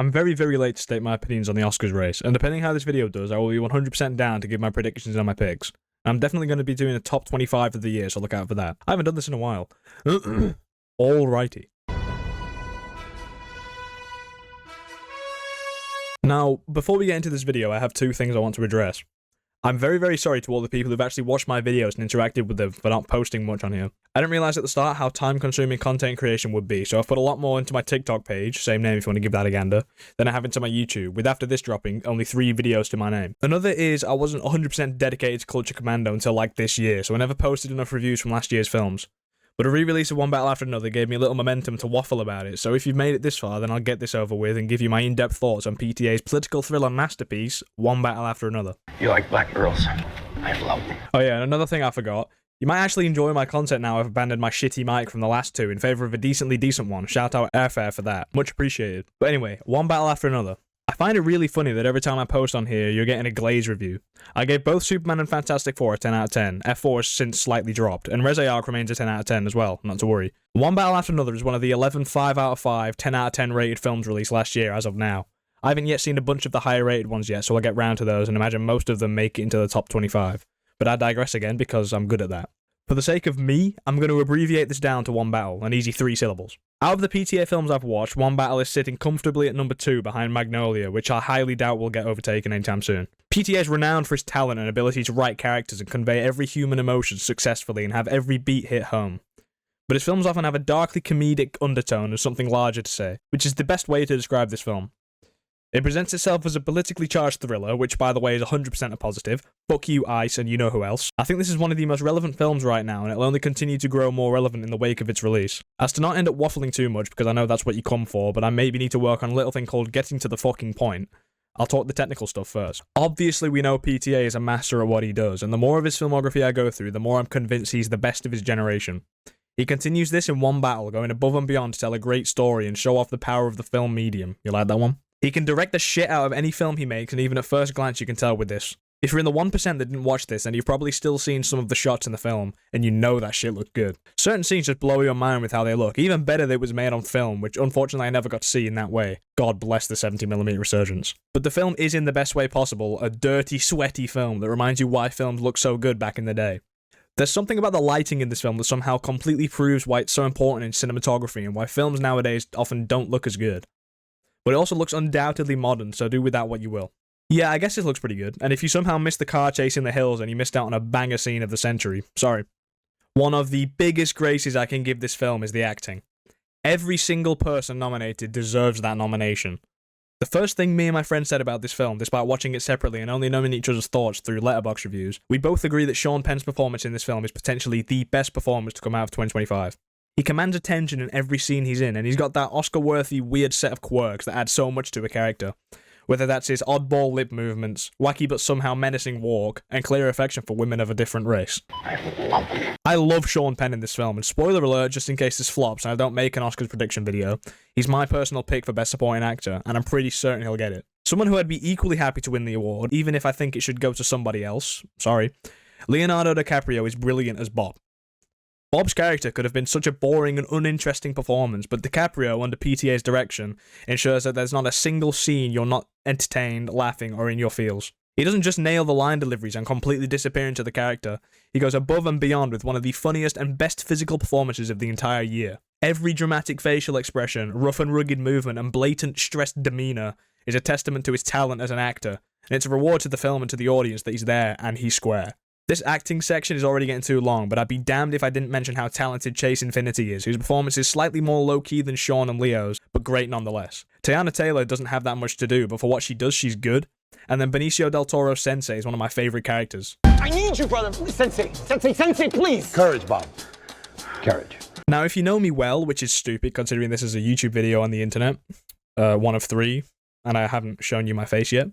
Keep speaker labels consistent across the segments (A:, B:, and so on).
A: I'm very, very late to state my opinions on the Oscars race, and depending how this video does, I will be 100% down to give my predictions on my picks. I'm definitely going to be doing a top 25 of the year, so look out for that. I haven't done this in a while. Alrighty. Now, before we get into this video, I have two things I want to address. I'm very, very sorry to all the people who've actually watched my videos and interacted with them for not posting much on here. I didn't realize at the start how time-consuming content creation would be, so I've put a lot more into my TikTok page, same name if you want to give that a gander, than I have into my YouTube, with after this dropping, only 3 videos to my name. Another is I wasn't 100% dedicated to Culture Commando until like this year, so I never posted enough reviews from last year's films. But a re-release of One Battle After Another gave me a little momentum to waffle about it, so if you've made it this far, then I'll get this over with and give you my in-depth thoughts on PTA's political thriller masterpiece, One Battle After Another.
B: You like black girls? I love them.
A: Oh yeah, and another thing I forgot. You might actually enjoy my content now I've abandoned my shitty mic from the last 2 in favour of a decently decent one. Shout out Airfare for that. Much appreciated. But anyway, One Battle After Another. I find it really funny that every time I post on here, you're getting a Glaze review. I gave both Superman and Fantastic Four a 10 out of 10. F4 has since slightly dropped, and Res Arc remains a 10 out of 10 as well, not to worry. One Battle After Another is one of the 11 5 out of 5, 10 out of 10 rated films released last year as of now. I haven't yet seen a bunch of the higher rated ones yet, so I'll get round to those and imagine most of them make it into the top 25. But I digress again because I'm good at that. For the sake of me, I'm going to abbreviate this down to One Battle, an easy 3 syllables. Out of the PTA films I've watched, One Battle is sitting comfortably at number 2 behind Magnolia, which I highly doubt will get overtaken anytime soon. PTA is renowned for its talent and ability to write characters and convey every human emotion successfully and have every beat hit home. But its films often have a darkly comedic undertone of something larger to say, which is the best way to describe this film. It presents itself as a politically charged thriller, which by the way is 100% a positive. Fuck you, ICE, and you know who else. I think this is one of the most relevant films right now, and it'll only continue to grow more relevant in the wake of its release. As to not end up waffling too much, because I know that's what you come for, but I maybe need to work on a little thing called getting to the fucking point. I'll talk the technical stuff first. Obviously we know PTA is a master at what he does, and the more of his filmography I go through, the more I'm convinced he's the best of his generation. He continues this in One Battle, going above and beyond to tell a great story and show off the power of the film medium. You like that one? He can direct the shit out of any film he makes, and even at first glance you can tell with this. If you're in the 1% that didn't watch this, then you've probably still seen some of the shots in the film, and you know that shit looked good. Certain scenes just blow your mind with how they look, even better that it was made on film, which unfortunately I never got to see in that way. God bless the 70mm resurgence. But the film is in the best way possible, a dirty, sweaty film that reminds you why films looked so good back in the day. There's something about the lighting in this film that somehow completely proves why it's so important in cinematography and why films nowadays often don't look as good. But it also looks undoubtedly modern, so do with that what you will. Yeah, I guess it looks pretty good, and if you somehow missed the car chase in the hills and you missed out on a banger scene of the century, sorry. One of the biggest graces I can give this film is the acting. Every single person nominated deserves that nomination. The first thing me and my friend said about this film, despite watching it separately and only knowing each other's thoughts through Letterboxd reviews, we both agree that Sean Penn's performance in this film is potentially the best performance to come out of 2025. He commands attention in every scene he's in, and he's got that Oscar-worthy weird set of quirks that add so much to a character. Whether that's his oddball lip movements, wacky but somehow menacing walk, and clear affection for women of a different race. I love Sean Penn in this film, and spoiler alert, just in case this flops and I don't make an Oscars prediction video, he's my personal pick for Best Supporting Actor, and I'm pretty certain he'll get it. Someone who I'd be equally happy to win the award, even if I think it should go to somebody else, sorry. Leonardo DiCaprio is brilliant as Bob. Bob's character could have been such a boring and uninteresting performance, but DiCaprio, under PTA's direction, ensures that there's not a single scene you're not entertained, laughing, or in your feels. He doesn't just nail the line deliveries and completely disappear into the character, he goes above and beyond with one of the funniest and best physical performances of the entire year. Every dramatic facial expression, rough and rugged movement, and blatant stressed demeanour is a testament to his talent as an actor, and it's a reward to the film and to the audience that he's there and he's square. This acting section is already getting too long, but I'd be damned if I didn't mention how talented Chase Infinity is, whose performance is slightly more low-key than Sean and Leo's, but great nonetheless. Teyana Taylor doesn't have that much to do, but for what she does, she's good. And then Benicio del Toro Sensei is one of my favourite characters.
C: I need you, brother. Sensei, please.
B: Courage, Bob. Courage.
A: Now, if you know me well, which is stupid considering this is a YouTube video on the internet, one of 3, and I haven't shown you my face yet,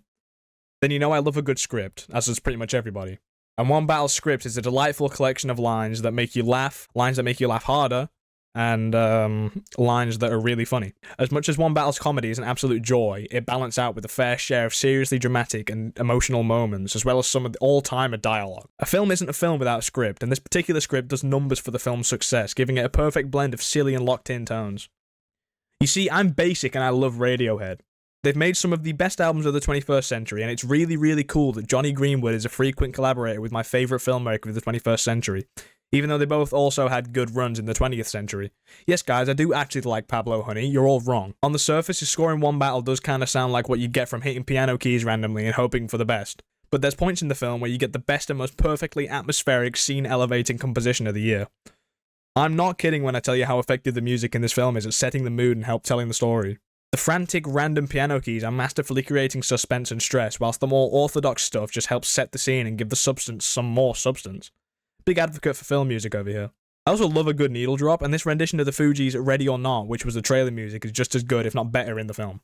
A: then you know I love a good script, as does pretty much everybody. And One Battle's script is a delightful collection of lines that make you laugh, lines that make you laugh harder, and lines that are really funny. As much as One Battle's comedy is an absolute joy, it balanced out with a fair share of seriously dramatic and emotional moments, as well as some of the all-timer dialogue. A film isn't a film without a script, and this particular script does numbers for the film's success, giving it a perfect blend of silly and locked-in tones. You see, I'm basic and I love Radiohead. They've made some of the best albums of the 21st century, and it's really, really cool that Johnny Greenwood is a frequent collaborator with my favourite filmmaker of the 21st century, even though they both also had good runs in the 20th century. Yes, guys, I do actually like Pablo Honey, you're all wrong. On the surface, his score in one battle does kind of sound like what you'd get from hitting piano keys randomly and hoping for the best. But there's points in the film where you get the best and most perfectly atmospheric, scene-elevating composition of the year. I'm not kidding when I tell you how effective the music in this film is at setting the mood and help telling the story. The frantic, random piano keys are masterfully creating suspense and stress, whilst the more orthodox stuff just helps set the scene and give the substance some more substance. Big advocate for film music over here. I also love a good needle drop, and this rendition of the Fugees' Ready or Not, which was the trailer music, is just as good, if not better, in the film.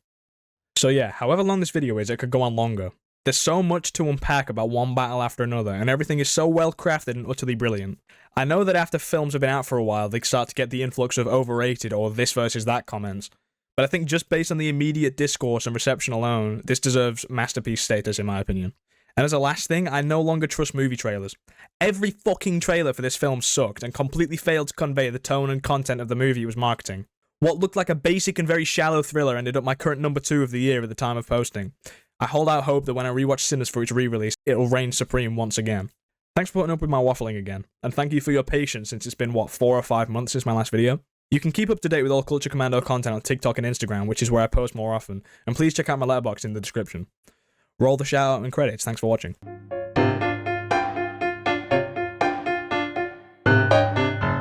A: So yeah, however long this video is, it could go on longer. There's so much to unpack about one battle after another, and everything is so well crafted and utterly brilliant. I know that after films have been out for a while, they start to get the influx of overrated or this versus that comments, but I think just based on the immediate discourse and reception alone, this deserves masterpiece status in my opinion. And as a last thing, I no longer trust movie trailers. Every fucking trailer for this film sucked and completely failed to convey the tone and content of the movie it was marketing. What looked like a basic and very shallow thriller ended up my current number 2 of the year at the time of posting. I hold out hope that when I rewatch Sinners for its re-release, it'll reign supreme once again. Thanks for putting up with my waffling again, and thank you for your patience since it's been, 4 or 5 months since my last video? You can keep up to date with all Culture Commando content on TikTok and Instagram, which is where I post more often, and please check out my letterboxd in the description. Roll the shout out and credits, thanks for watching.